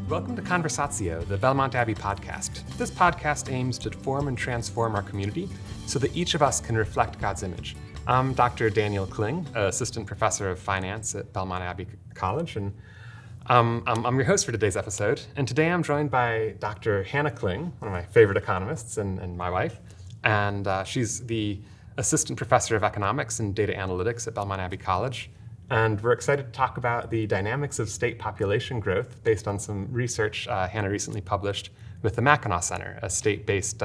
Welcome to Conversatio, the Belmont Abbey podcast. This podcast aims to form and transform our community so that each of us can reflect God's image. I'm Dr. Daniel Kling, Assistant Professor of Finance at Belmont Abbey College, and I'm your host for today's episode. And today I'm joined by Dr. Hannah Kling, one of my favorite economists, and my wife. And she's the Assistant Professor of Economics and Data Analytics at Belmont Abbey College. And we're excited to talk about the dynamics of state population growth based on some research Hannah recently published with the Mackinac Center, a state-based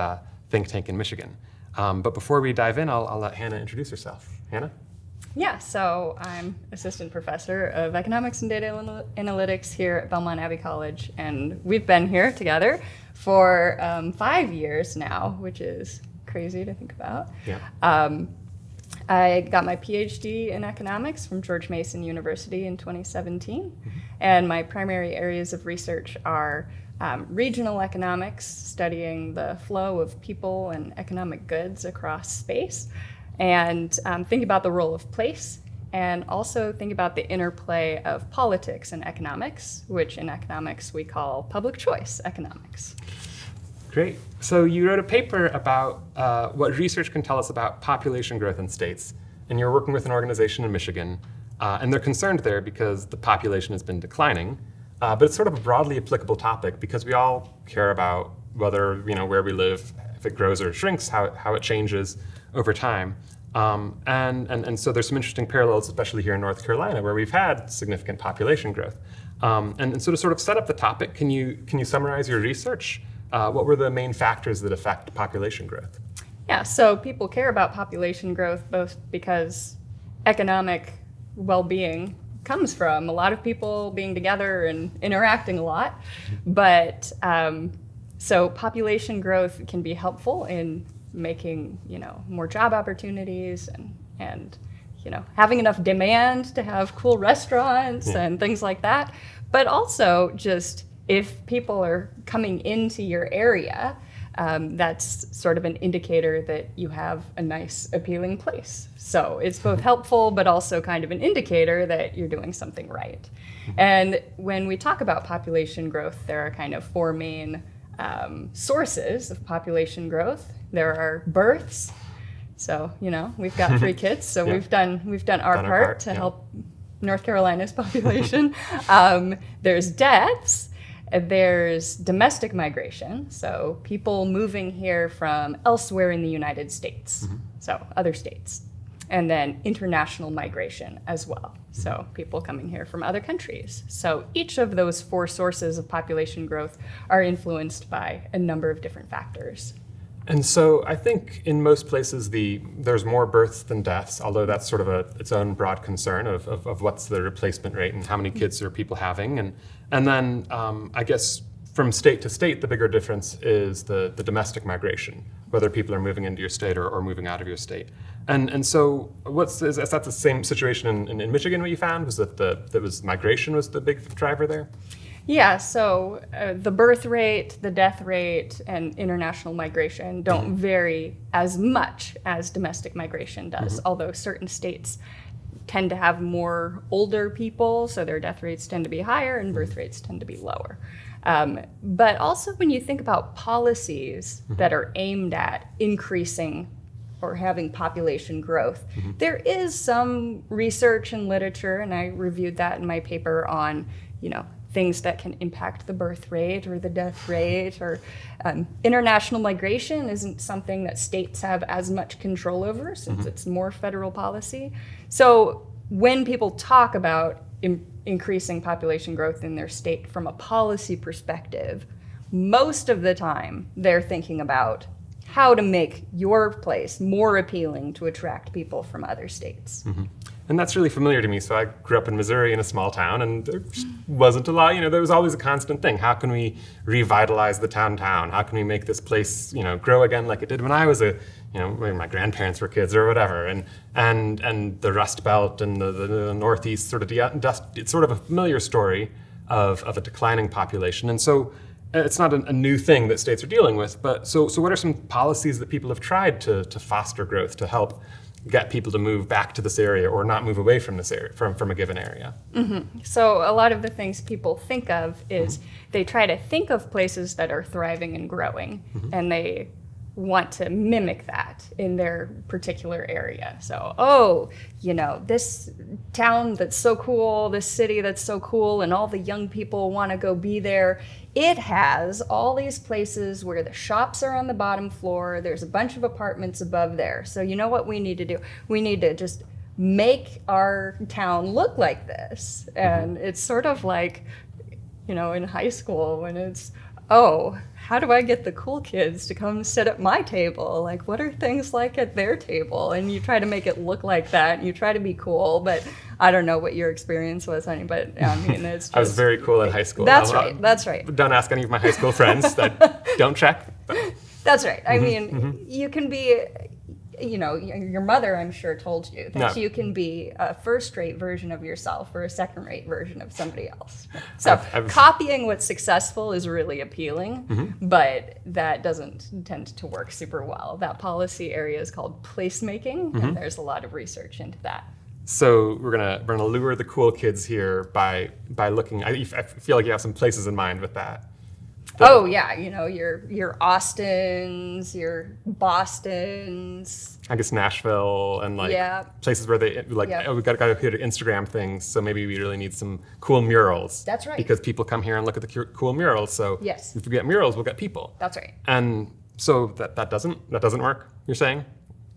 think tank in Michigan. But before we dive in, I'll let Hannah introduce herself. Hannah? Yeah, so I'm Assistant Professor of Economics and Data Analytics here at Belmont Abbey College, and we've been here together for 5 years now, which is crazy to think about. Yeah. I got my PhD in economics from George Mason University in 2017, and my primary areas of research are regional economics, studying the flow of people and economic goods across space, and think about the role of place, and also think about the interplay of politics and economics, which in economics we call public choice economics. Great. So you wrote a paper about what research can tell us about population growth in states, and you're working with an organization in Michigan, and they're concerned there because the population has been declining, but it's sort of a broadly applicable topic because we all care about whether, where we live, if it grows or shrinks, how it changes over time. And so there's some interesting parallels, especially here in North Carolina, where we've had significant population growth. And so to sort of set up the topic, can you summarize your research? What were the main factors that affect population growth? Yeah, so people care about population growth both because economic well-being comes from a lot of people being together and interacting a lot. But so population growth can be helpful in making, more job opportunities and having enough demand to have cool restaurants and things like that. But also just if people are coming into your area, that's sort of an indicator that you have a nice, appealing place. So it's both helpful, but also kind of an indicator that you're doing something right. And when we talk about population growth, there are kind of four main sources of population growth. There are births. So, we've got 3 kids, so we've done our part to help North Carolina's population. There's deaths. There's domestic migration, so people moving here from elsewhere in the United States, so other states. And then international migration as well, so people coming here from other countries. So each of those 4 sources of population growth are influenced by a number of different factors. And so I think in most places there's more births than deaths, although that's sort of its own broad concern of what's the replacement rate and how many kids are people having. And then I guess from state to state, the bigger difference is the domestic migration, whether people are moving into your state or moving out of your state. And so is that the same situation in Michigan, what you found? Was that migration was the big driver there? Yeah, so the birth rate, the death rate, and international migration don't vary as much as domestic migration does, although certain states tend to have more older people, so their death rates tend to be higher and birth rates tend to be lower. But also when you think about policies that are aimed at increasing or having population growth, there is some research and literature, and I reviewed that in my paper on, things that can impact the birth rate or the death rate, or international migration isn't something that states have as much control over since it's more federal policy. So when people talk about increasing population growth in their state from a policy perspective, most of the time they're thinking about how to make your place more appealing to attract people from other states. And that's really familiar to me. So I grew up in Missouri in a small town, and there wasn't a lot, there was always a constant thing. How can we revitalize the town? How can we make this place, grow again like it did when I was when my grandparents were kids or whatever? And the Rust Belt and the Northeast sort of, it's sort of a familiar story of a declining population. And so it's not a new thing that states are dealing with, but so what are some policies that people have tried to foster growth, to help get people to move back to this area or not move away from this area, from a given area. So a lot of the things people think of is they try to think of places that are thriving and growing, and they want to mimic that in their particular area. So, this town that's so cool, this city that's so cool, and all the young people want to go be there. It has all these places where the shops are on the bottom floor. There's a bunch of apartments above there. So you know what we need to do? We need to just make our town look like this. And it's sort of like, in high school when it's, how do I get the cool kids to come sit at my table? Like, what are things like at their table? And you try to make it look like that. And you try to be cool, but I don't know what your experience was, honey. But I mean, it's just, I was very cool in high school. That's right. That's right. Don't ask any of my high school friends. That don't check. But. That's right. I mean, you can be. Your mother, I'm sure, told you that you can be a first-rate version of yourself or a second-rate version of somebody else. So copying what's successful is really appealing, but that doesn't tend to work super well. That policy area is called placemaking, and there's a lot of research into that. So we're gonna lure the cool kids here by looking. I feel like you have some places in mind with that. Oh yeah, your Austins, your Bostons. I guess Nashville and places where they we got to appear to Instagram things. So maybe we really need some cool murals. That's right. Because people come here and look at the cool murals. So yes, if we get murals, we'll get people. That's right. And so that doesn't work. You're saying?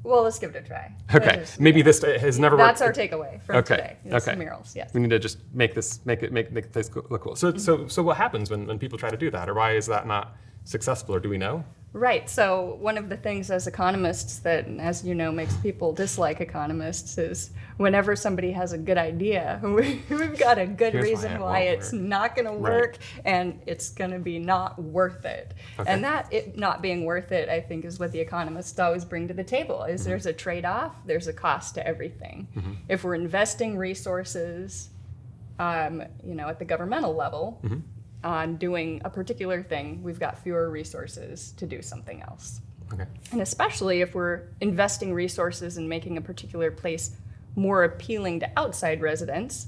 Well, let's give it a try. Okay, maybe this has never worked. That's our takeaway from today. Okay, murals. Yes. We need to just make this look cool. So what happens when people try to do that, or why is that not successful, or do we know? Right. So one of the things as economists that, as you know, makes people dislike economists is whenever somebody has a good idea, we've got a good reason why it's not going to work, and it's going to be not worth it. Okay. And that it not being worth it, I think, is what the economists always bring to the table. Is there's a trade-off, there's a cost to everything. If we're investing resources, at the governmental level. On doing a particular thing, we've got fewer resources to do something else. Okay. And especially if we're investing resources in making a particular place more appealing to outside residents,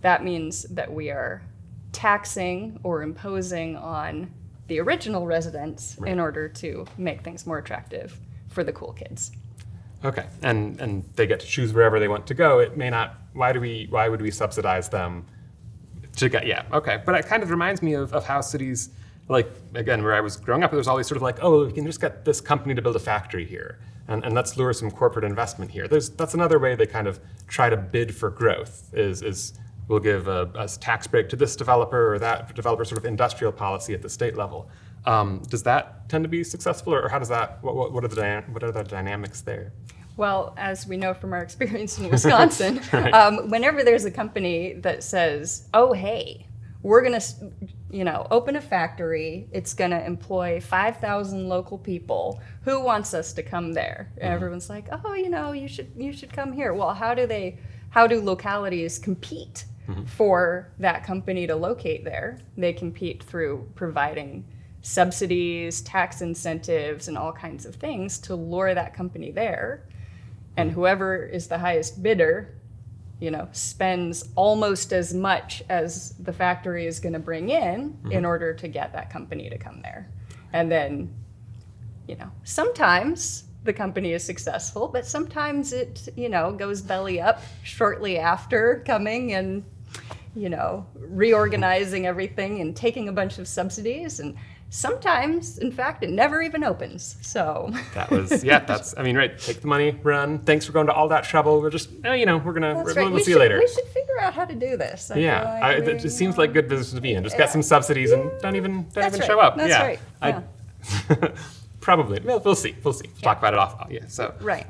that means that we are taxing or imposing on the original residents in order to make things more attractive for the cool kids. Okay, and they get to choose wherever they want to go. It may not. Why would we subsidize them? But it kind of reminds me of how cities, like, again, where I was growing up, there was always sort of like, we can just get this company to build a factory here, and let's lure some corporate investment here. That's another way they kind of try to bid for growth, is we'll give a tax break to this developer or that developer, sort of industrial policy at the state level. Does that tend to be successful, or how does that, what are the dynamics there? Well, as we know from our experience in Wisconsin, whenever there's a company that says, hey, we're going to, open a factory, it's going to employ 5,000 local people, who wants us to come there? And everyone's like, you should come here. Well, how do localities compete for that company to locate there? They compete through providing subsidies, tax incentives, and all kinds of things to lure that company there. And whoever is the highest bidder, spends almost as much as the factory is going to bring in order to get that company to come there. And then, sometimes the company is successful, but sometimes it, goes belly up shortly after coming and, reorganizing everything and taking a bunch of subsidies. And sometimes, in fact, it never even opens. So that was take the money, run. Thanks for going to all that trouble. We're just, we'll see you later. We should figure out how to do this. It just seems like good business to be in. Just get some subsidies and don't even show up. That's right. Yeah. Probably. Well, we'll see. We'll talk about it off. Yeah. So right.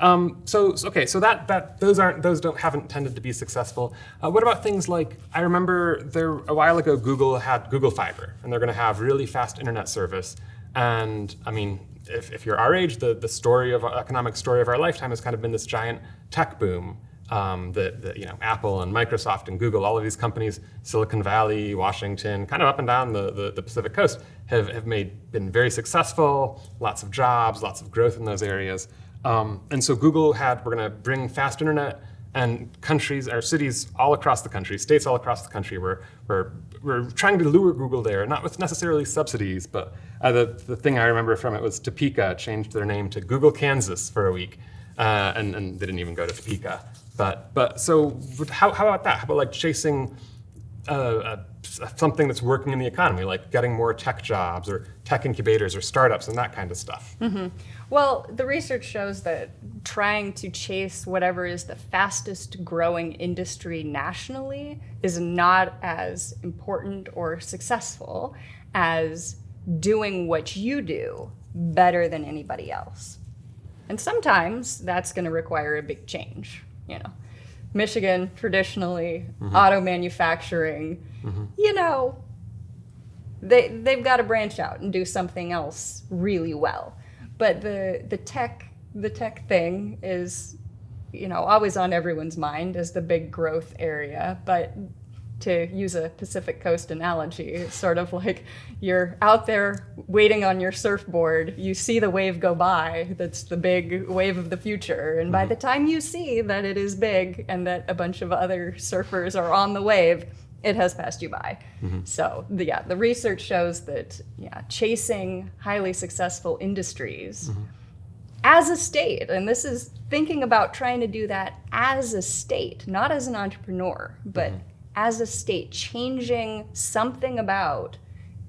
So those haven't tended to be successful. What about things like, I remember a while ago Google had Google Fiber, and they're going to have really fast internet service. And I mean, if you're our age, the economic story of our lifetime has kind of been this giant tech boom. Apple and Microsoft and Google, all of these companies, Silicon Valley, Washington, kind of up and down the Pacific coast, have been very successful, lots of jobs, lots of growth in those areas. And so Google had, we're going to bring fast internet, and countries or cities all across the country, states all across the country, we're trying to lure Google there, not with necessarily subsidies, but the thing I remember from it was Topeka changed their name to Google Kansas for a week, and they didn't even go to Topeka. But so how about that? How about like chasing something that's working in the economy, like getting more tech jobs or tech incubators or startups and that kind of stuff? Mm-hmm. Well, the research shows that trying to chase whatever is the fastest growing industry nationally is not as important or successful as doing what you do better than anybody else. And sometimes that's going to require a big change. You know, Michigan, traditionally, auto manufacturing, you know, they've got to branch out and do something else really well. But the tech thing is, you know, always on everyone's mind as the big growth area. But to use a Pacific Coast analogy, it's sort of like you're out there waiting on your surfboard, you see the wave go by, that's the big wave of the future, and by the time you see that it is big and that a bunch of other surfers are on the wave, it has passed you by. So the research shows that chasing highly successful industries as a state, and this is thinking about trying to do that as a state, not as an entrepreneur, but as a state, changing something about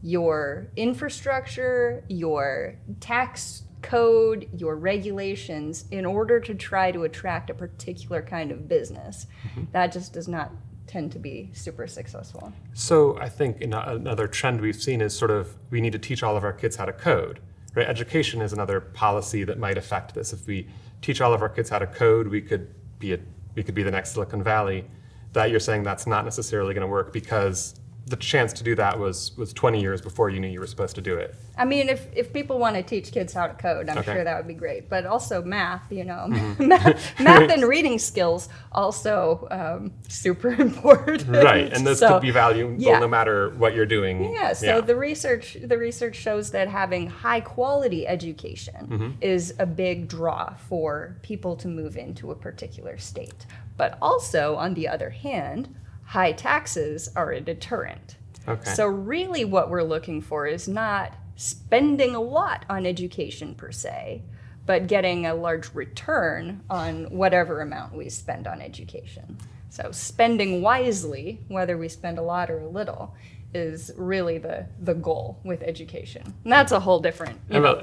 your infrastructure, your tax code, your regulations in order to try to attract a particular kind of business. That just does not tend to be super successful. So I think another trend we've seen is sort of we need to teach all of our kids how to code. Right? Education is another policy that might affect this. If we teach all of our kids how to code, we could be the next Silicon Valley. That you're saying that's not necessarily going to work because the chance to do that was 20 years before you knew you were supposed to do it. I mean, if people want to teach kids how to code, I'm sure that would be great. But also math, you know, math and reading skills also super important. Right, and those could be valuable no matter what you're doing. Yeah, so the research shows that having high quality education is a big draw for people to move into a particular state. But also, on the other hand, high taxes are a deterrent. So really what we're looking for is not spending a lot on education per se, but getting a large return on whatever amount we spend on education. So spending wisely, whether we spend a lot or a little, is really the goal with education. And that's a whole different,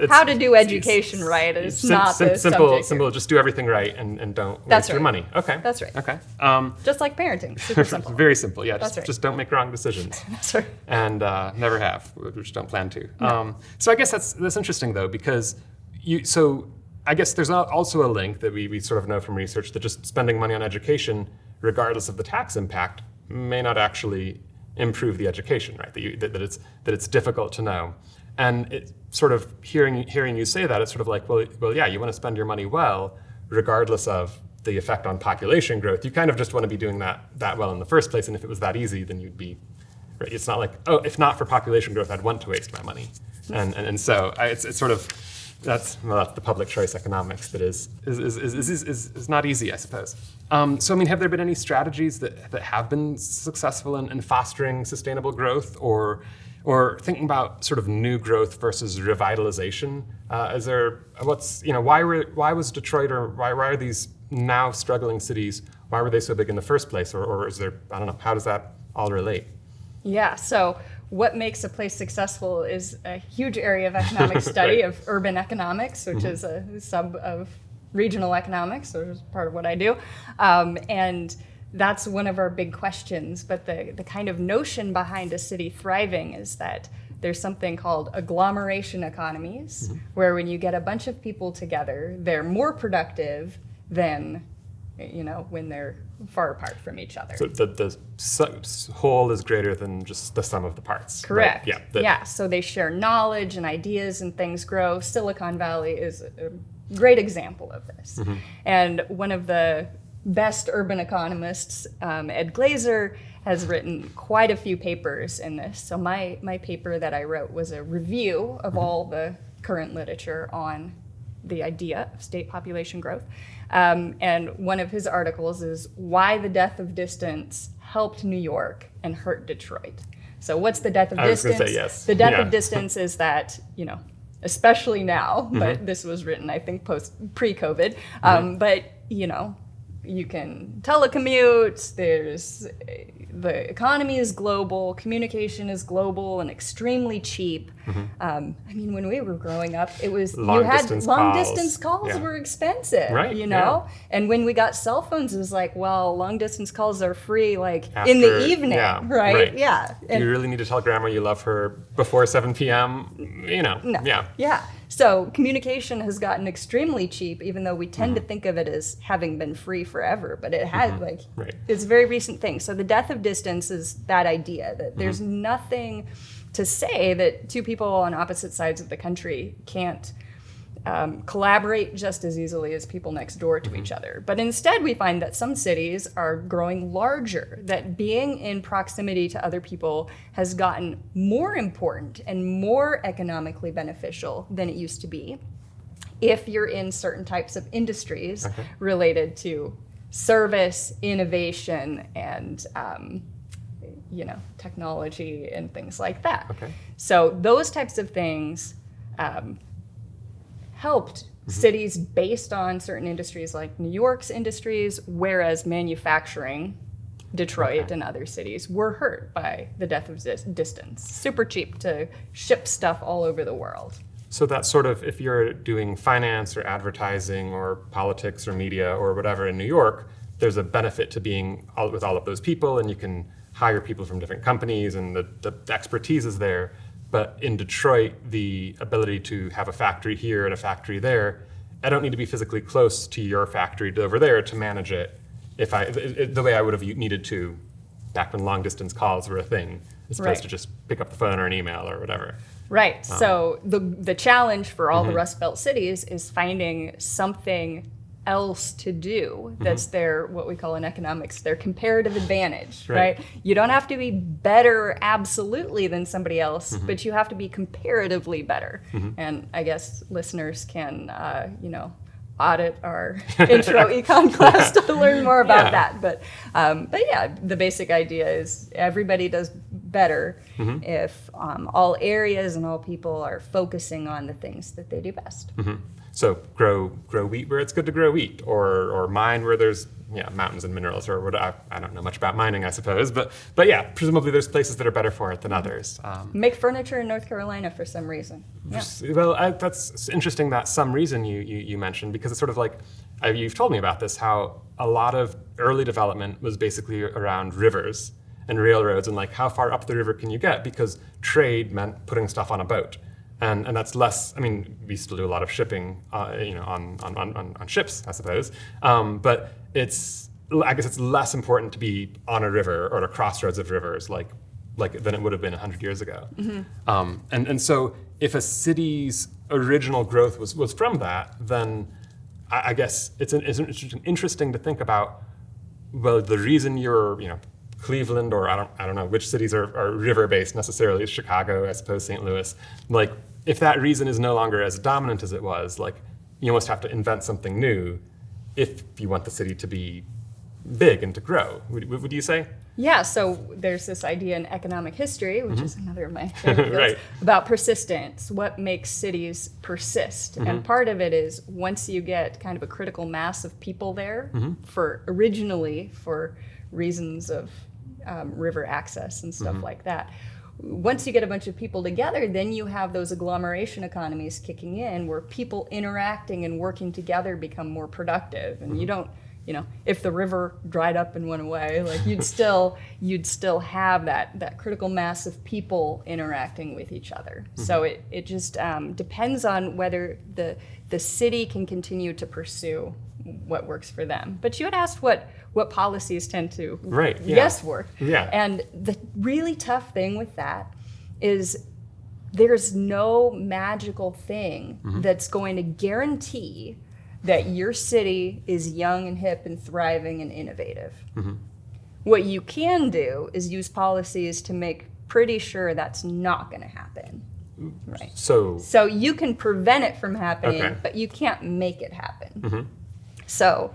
how to do education right is not the subject. Simple, just do everything right and don't waste your money. Okay. That's right. Okay. Just like parenting, super simple. Very simple, yeah. Just don't make wrong decisions. That's right. And never have, we just don't plan to. No. So I guess that's interesting though, because I guess there's also a link that we sort of know from research that just spending money on education, regardless of the tax impact, may not actually improve the education, right? That it's difficult to know, and it sort of hearing you say that, it's sort of like, well, yeah, you want to spend your money well, regardless of the effect on population growth. You kind of just want to be doing that well in the first place, and if it was that easy, then you'd be. Right? It's not like, oh, if not for population growth, I'd want to waste my money, and so it's sort of. That's the public choice economics that is not easy, I suppose. So I mean, have there been any strategies that have been successful in fostering sustainable growth, or thinking about sort of new growth versus revitalization? Is there why was Detroit, or why are these now struggling cities, why were they so big in the first place, or is there, I don't know, how does that all relate? Yeah, so what makes a place successful is a huge area of economic study of urban economics, which is a sub of regional economics, so it's part of what I do. And that's one of our big questions. But the kind of notion behind a city thriving is that there's something called agglomeration economies, where when you get a bunch of people together, they're more productive than when they're far apart from each other. So the whole is greater than just the sum of the parts. Correct. Right? Yeah. So they share knowledge and ideas and things grow. Silicon Valley is a great example of this. And one of the best urban economists, Ed Glazer, has written quite a few papers in this. So my paper that I wrote was a review of all the current literature on the idea of state population growth. And one of his articles is Why the Death of Distance Helped New York and Hurt Detroit. So what's the death of distance? I was going to say yes. The death of distance is that, especially now, Mm-hmm. but this was written, I think, pre-COVID. But, you can telecommute, the economy is global, communication is global and extremely cheap. When we were growing up, it was long distance calls were expensive, right? And when we got cell phones, it was like, well, long distance calls are free, After, in the evening, right? Yeah. Do you really need to tell grandma you love her before 7 p.m.? No. Yeah. So communication has gotten extremely cheap, even though we tend to think of it as having been free forever, but it has it's a very recent thing. So the death of distance is that idea that there's nothing to say that two people on opposite sides of the country can't collaborate just as easily as people next door to each other. But instead, we find that some cities are growing larger, that being in proximity to other people has gotten more important and more economically beneficial than it used to be if you're in certain types of industries related to service, innovation, and technology and things like that. So those types of things helped cities based on certain industries like New York's industries, whereas manufacturing, Detroit and other cities were hurt by the death of distance. Super cheap to ship stuff all over the world. So that's sort of, if you're doing finance or advertising or politics or media or whatever in New York, there's a benefit to being with all of those people, and you can hire people from different companies and the expertise is there. But in Detroit, the ability to have a factory here and a factory there, I don't need to be physically close to your factory over there to manage it the way I would have needed to back when long distance calls were a thing, as opposed to just pick up the phone or an email or whatever. Right. So the challenge for all the Rust Belt cities is finding something else to do that's their, what we call in economics, their comparative advantage, right? You don't have to be better absolutely than somebody else, but you have to be comparatively better. And I guess listeners can, audit our intro econ class to learn more about that. But yeah, the basic idea is everybody does better if all areas and all people are focusing on the things that they do best. So grow wheat where it's good to grow wheat, or mine where there's mountains and minerals, or what I don't know much about mining, I suppose, but yeah, presumably there's places that are better for it than others. Make furniture in North Carolina for some reason. Yeah. Well, that's interesting that some reason you mentioned, because it's sort of like, you've told me about this, how a lot of early development was basically around rivers and railroads and like how far up the river can you get, because trade meant putting stuff on a boat. And that's less, we still do a lot of shipping, on ships, I suppose. But I guess it's less important to be on a river or at a crossroads of rivers than it would have been 100 years ago. And so if a city's original growth was from that, then I guess it's interesting to think about, well, the reason you're, Cleveland, or I don't know which cities are river-based necessarily, Chicago, I suppose, St. Louis, if that reason is no longer as dominant as it was, you almost have to invent something new if you want the city to be big and to grow. Would you say? Yeah, so there's this idea in economic history, which is another of my favorite fields, about persistence, what makes cities persist. And part of it is once you get kind of a critical mass of people there, originally for reasons of river access and stuff like that. Once you get a bunch of people together, then you have those agglomeration economies kicking in where people interacting and working together become more productive. And you don't, if the river dried up and went away, you'd still have that critical mass of people interacting with each other. So it just depends on whether the city can continue to pursue what works for them. But you had asked what policies tend to work. Yeah. And the really tough thing with that is there's no magical thing that's going to guarantee that your city is young and hip and thriving and innovative. What you can do is use policies to make pretty sure that's not going to happen. Right. So you can prevent it from happening, Okay. but you can't make it happen. So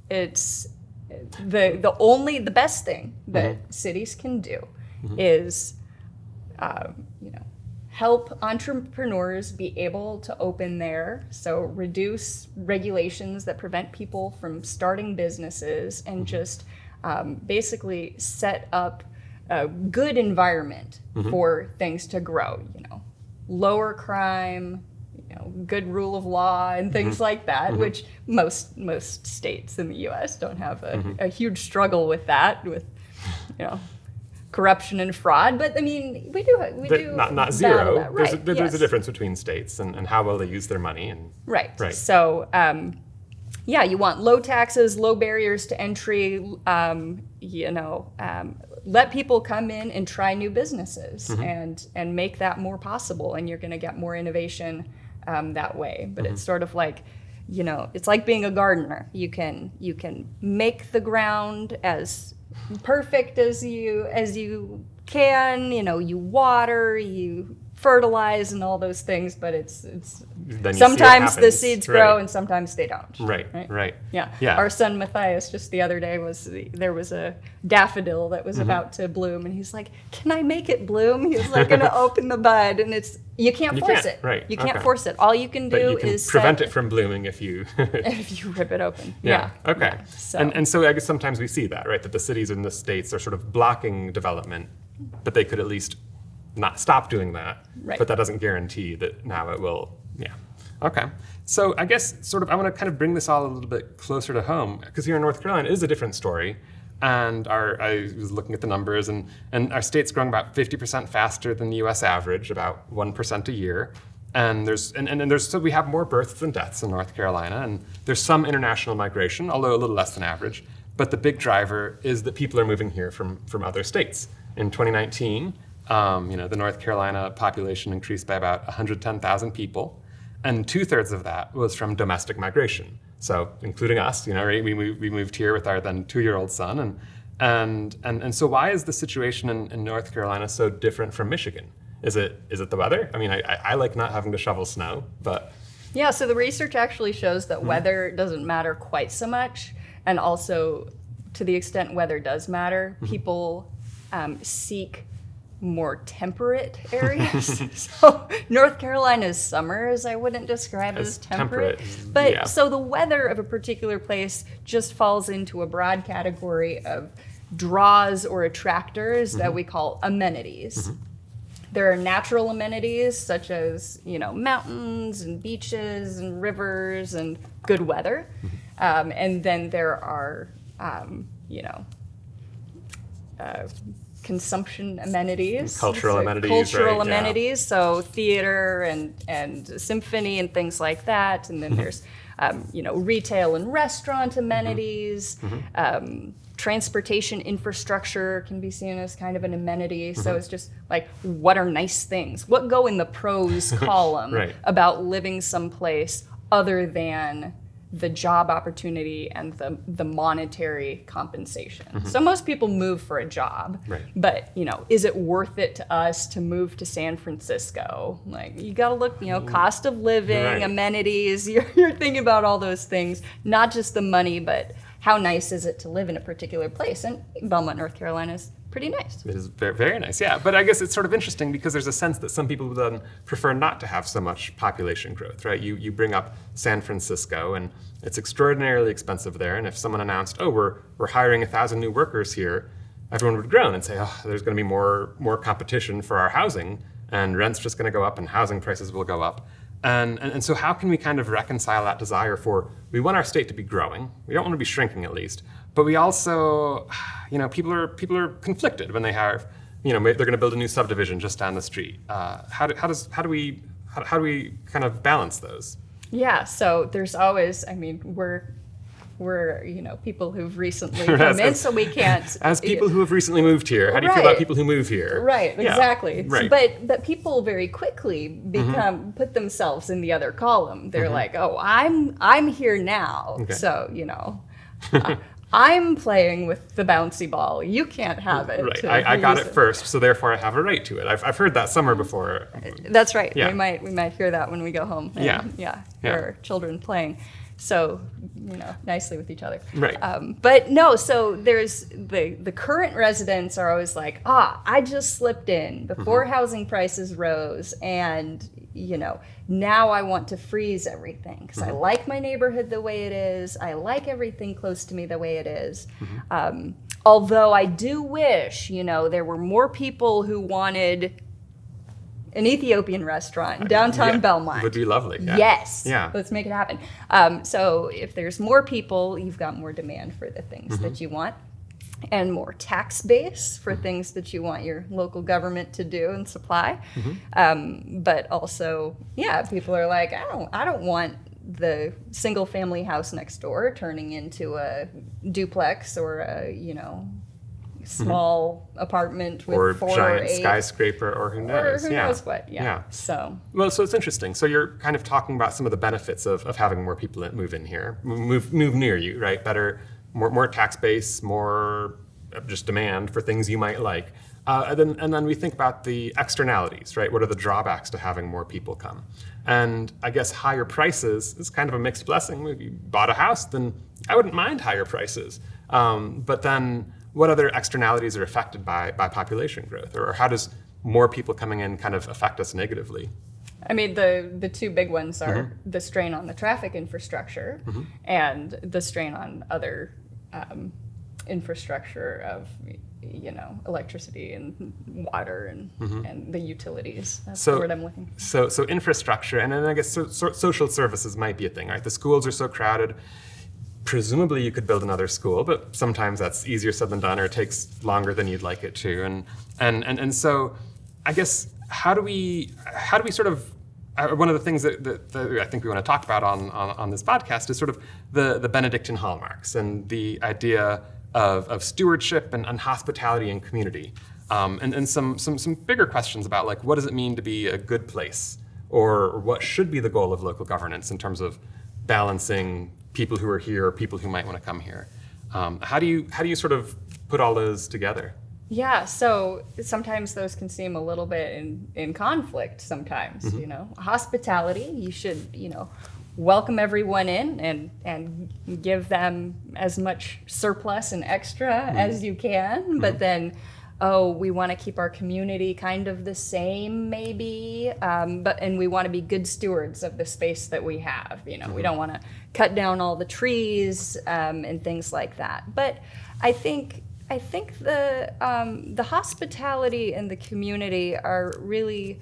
it's the best thing that cities can do is help entrepreneurs be able to open there. So reduce regulations that prevent people from starting businesses and just basically set up a good environment for things to grow. Lower crime, good rule of law and things like that, which most states in the U.S. don't have a huge struggle with that, with corruption and fraud. But I mean, we do not zero. That. Right. There's a difference between states and how well they use their money. And right. So you want low taxes, low barriers to entry. Let people come in and try new businesses and make that more possible, and you're going to get more innovation that way. But it's sort of like, it's like being a gardener. You can make the ground as perfect as you can. You water, you fertilize, and all those things. But it's sometimes the seeds grow and sometimes they don't. Right. Yeah. Our son Matthias just the other day there was a daffodil that was about to bloom, and he's like, "Can I make it bloom?" He was like, going to open the bud, and you can't force it. Right. You can't force it. All you can do is prevent it from blooming if you if you rip it open. Yeah. Okay. Yeah. So. And so I guess sometimes we see that, right? That the cities and the states are sort of blocking development, but they could at least not stop doing that. Right. But that doesn't guarantee that now it will. Yeah. Okay. So I guess I want to kind of bring this all a little bit closer to home, because here in North Carolina it is a different story. And I was looking at the numbers, and our state's growing about 50% faster than the U.S. average, about 1% a year. And so we have more births than deaths in North Carolina, and there's some international migration, although a little less than average. But the big driver is that people are moving here from other states. In 2019, the North Carolina population increased by about 110,000 people, and 2/3 of that was from domestic migration. So, including us, we moved here with our then 2-year-old son, and so why is the situation in North Carolina so different from Michigan? Is it the weather? I mean, I like not having to shovel snow, but yeah. So the research actually shows that weather doesn't matter quite so much, and also to the extent weather does matter, people seek more temperate areas. So North Carolina's summers I wouldn't describe as temperate. But so the weather of a particular place just falls into a broad category of draws or attractors that we call amenities. There are natural amenities such as, mountains and beaches and rivers and good weather. And then there are, consumption amenities, cultural amenities, so theater and symphony and things like that. And then there's retail and restaurant amenities. Transportation infrastructure can be seen as kind of an amenity. So it's just like, what are nice things? What go in the pros column about living someplace other than the job opportunity and the monetary compensation. So most people move for a job, but is it worth it to us to move to San Francisco? Like, you got to look, cost of living, amenities. You're thinking about all those things, not just the money, but how nice is it to live in a particular place? And Belmont, North Carolina is pretty nice. It is very, very nice, yeah. But I guess it's sort of interesting because there's a sense that some people would then prefer not to have so much population growth, right? You bring up San Francisco, and it's extraordinarily expensive there. And if someone announced, oh, we're hiring 1,000 new workers here, everyone would groan and say, oh, there's going to be more competition for our housing, and rent's just going to go up, and housing prices will go up. And so how can we kind of reconcile that desire for, we want our state to be growing, we don't want to be shrinking at least, but we also, people are conflicted when they have, they're going to build a new subdivision just down the street. How do we kind of balance those? Yeah, so there's always, we're people who've recently come in, so we can't. As people who have recently moved here, how do you feel about people who move here? Right, exactly. Right. But people very quickly put themselves in the other column. They're like, oh, I'm here now, so I'm playing with the bouncy ball. You can't have it. Right. I got it first, so therefore I have a right to it. I've heard that somewhere before. That's right. Yeah. We might hear that when we go home. And, hear our children playing. So, nicely with each other. Right. But no, so there's the current residents are always like, I just slipped in before housing prices rose, and now I want to freeze everything because I like my neighborhood the way it is. I like everything close to me the way it is. Although I do wish, there were more people who wanted an Ethiopian restaurant in downtown Belmont. Would be lovely. Yeah. Yes. Yeah. Let's make it happen. So if there's more people, you've got more demand for the things that you want, and more tax base for things that you want your local government to do and supply. But also, people are like, I don't want the single family house next door turning into a duplex or a, small apartment with or 4 or giant 8 skyscraper, or who knows. Or who knows what. Yeah. So it's interesting. So you're kind of talking about some of the benefits of having more people that move in here, move near you, right? Better, more tax base, more just demand for things you might like. And then we think about the externalities, right? What are the drawbacks to having more people come? And I guess higher prices is kind of a mixed blessing. If you bought a house, then I wouldn't mind higher prices. But then what other externalities are affected by population growth? Or how does more people coming in kind of affect us negatively? I mean, the two big ones are the strain on the traffic infrastructure and the strain on other infrastructure of, electricity and water and the utilities. That's the word I'm looking for. So infrastructure, and then I guess social services might be a thing, right? The schools are so crowded. Presumably you could build another school, but sometimes that's easier said than done, or it takes longer than you'd like it to. And so I guess how do we sort of one of the things that I think we want to talk about on this podcast is sort of the Benedictine hallmarks and the idea of stewardship and hospitality and community, and some bigger questions about, like, what does it mean to be a good place, or what should be the goal of local governance in terms of balancing people who are here or people who might want to come here. How do you sort of put all those together? Yeah, so sometimes those can seem a little bit in conflict sometimes, Hospitality, you should, welcome everyone in and give them as much surplus and extra as you can, but then, we want to keep our community kind of the same maybe, and we want to be good stewards of the space that we have, we don't want to cut down all the trees and things like that. But I think the hospitality and the community are really,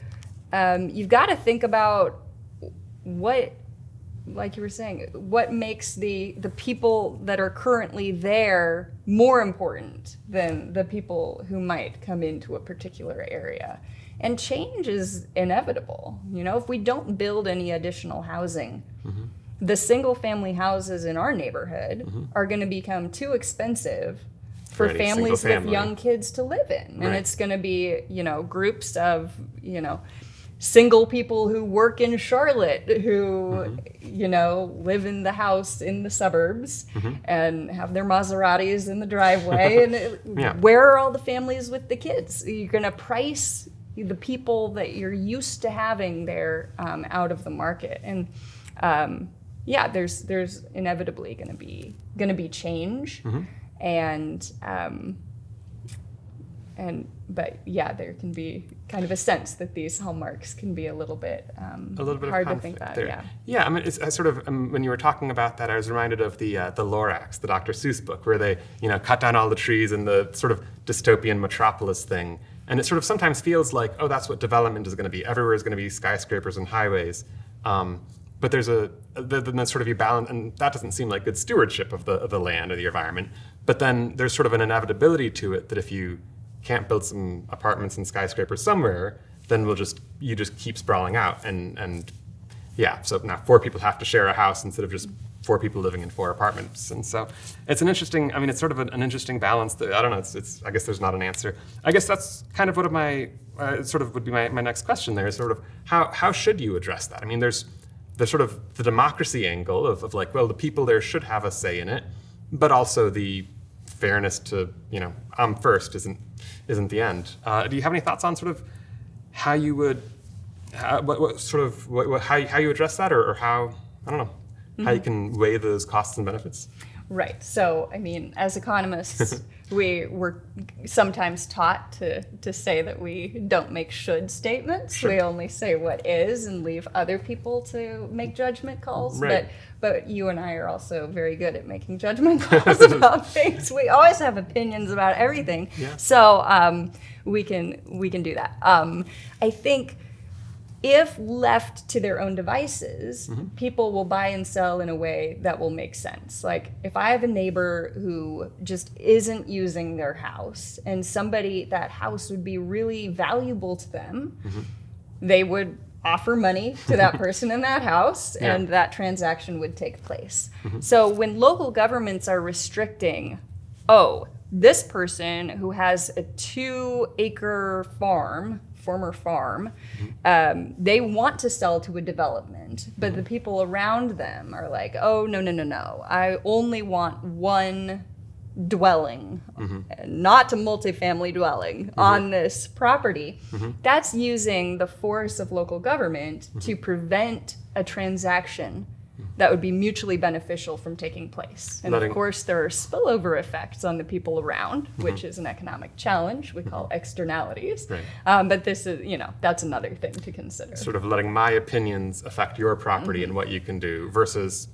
you've got to think about what, like you were saying, what makes the people that are currently there more important than the people who might come into a particular area. And change is inevitable. If we don't build any additional housing, the single family houses in our neighborhood are going to become too expensive for families with young kids to live in. And it's going to be, groups of, single people who work in Charlotte who, live in the house in the suburbs and have their Maseratis in the driveway. And where are all the families with the kids? You're going to price the people that you're used to having there out of the market. And there's inevitably going to be change. There can be kind of a sense that these hallmarks can be a little bit hard to think about. There. Yeah. I mean, it's sort of when you were talking about that, I was reminded of the Lorax, the Dr. Seuss book, where they cut down all the trees and the sort of dystopian metropolis thing, and it sort of sometimes feels like, that's what development is going to be. Everywhere is going to be skyscrapers and highways. But there's then sort of you balance, and that doesn't seem like good stewardship of the land or the environment. But then there's sort of an inevitability to it that if you can't build some apartments and skyscrapers somewhere, then you just keep sprawling out. So now 4 people have to share a house instead of just 4 people living in 4 apartments. And so it's it's sort of an interesting balance that, I don't know, it's I guess there's not an answer. I guess that's kind of what my would be my next question there, is sort of how should you address that? I mean, there's sort of the democracy angle of like, well, the people there should have a say in it. but also the fairness to, I'm first isn't the end. Do you have any thoughts on sort of how you would, how you address that, or how, I don't know, how you can weigh those costs and benefits? Right. So, I mean, as economists, we're sometimes taught to say that we don't make should statements. Sure. We only say what is and leave other people to make judgment calls. Right. But you and I are also very good at making judgment calls about things. We always have opinions about everything. Yeah. So we can do that. I think if left to their own devices, people will buy and sell in a way that will make sense. Like if I have a neighbor who just isn't using their house and that house would be really valuable to them, they would offer money to that person in that house, and that transaction would take place. So when local governments are restricting, this person who has a 2-acre former farm, they want to sell to a development, but the people around them are like, oh, no. I only want one dwelling, not a multifamily dwelling on this property. That's using the force of local government to prevent a transaction that would be mutually beneficial from taking place. And of course, there are spillover effects on the people around, which is an economic challenge we call externalities. Right. But this is, that's another thing to consider. Sort of letting my opinions affect your property and what you can do versus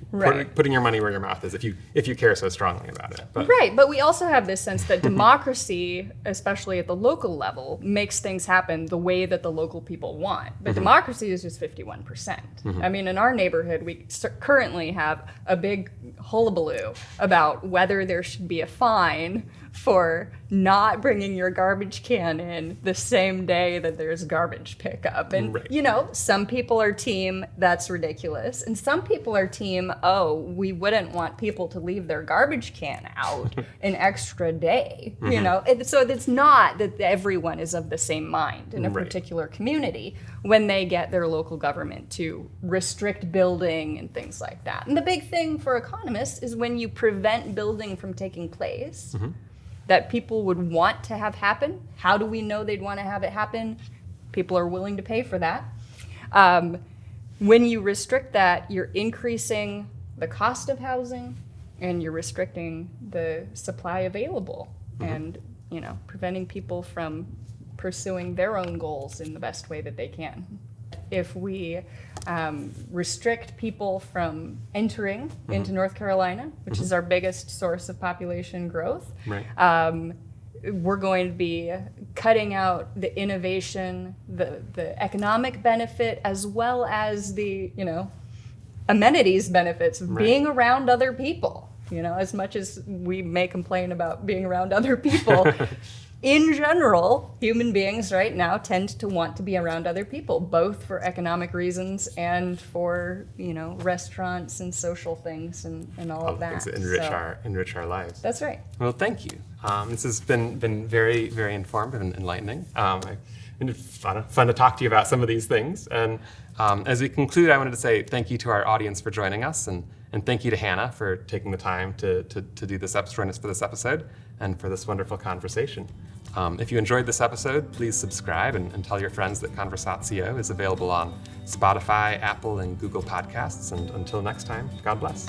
Right. putting your money where your mouth is if you care so strongly about it. Right, but we also have this sense that democracy, especially at the local level, makes things happen the way that the local people want. But democracy is just 51%. I mean, in our neighborhood, we currently have a big hullabaloo about whether there should be a fine for not bringing your garbage can in the same day that there's garbage pickup. And, some people are team, that's ridiculous. And some people are team, we wouldn't want people to leave their garbage can out an extra day. So it's not that everyone is of the same mind in a particular community when they get their local government to restrict building and things like that. And the big thing for economists is when you prevent building from taking place, that people would want to have happen. How do we know they'd want to have it happen? People are willing to pay for that. When you restrict that, you're increasing the cost of housing and you're restricting the supply available and, preventing people from pursuing their own goals in the best way that they can. If we restrict people from entering into North Carolina, which is our biggest source of population growth, we're going to be cutting out the innovation, the economic benefit, as well as the, amenities benefits of being around other people. As much as we may complain about being around other people, in general, human beings right now tend to want to be around other people, both for economic reasons and for, restaurants and social things and all of that. Things that enrich our lives. That's right. Well, thank you. This has been very, very informative and enlightening. It's fun to talk to you about some of these things. And as we conclude, I wanted to say thank you to our audience for joining us, and thank you to Hannah for taking the time to do this join us for this episode and for this wonderful conversation. If you enjoyed this episode, please subscribe and tell your friends that Conversatio is available on Spotify, Apple, and Google Podcasts. And until next time, God bless.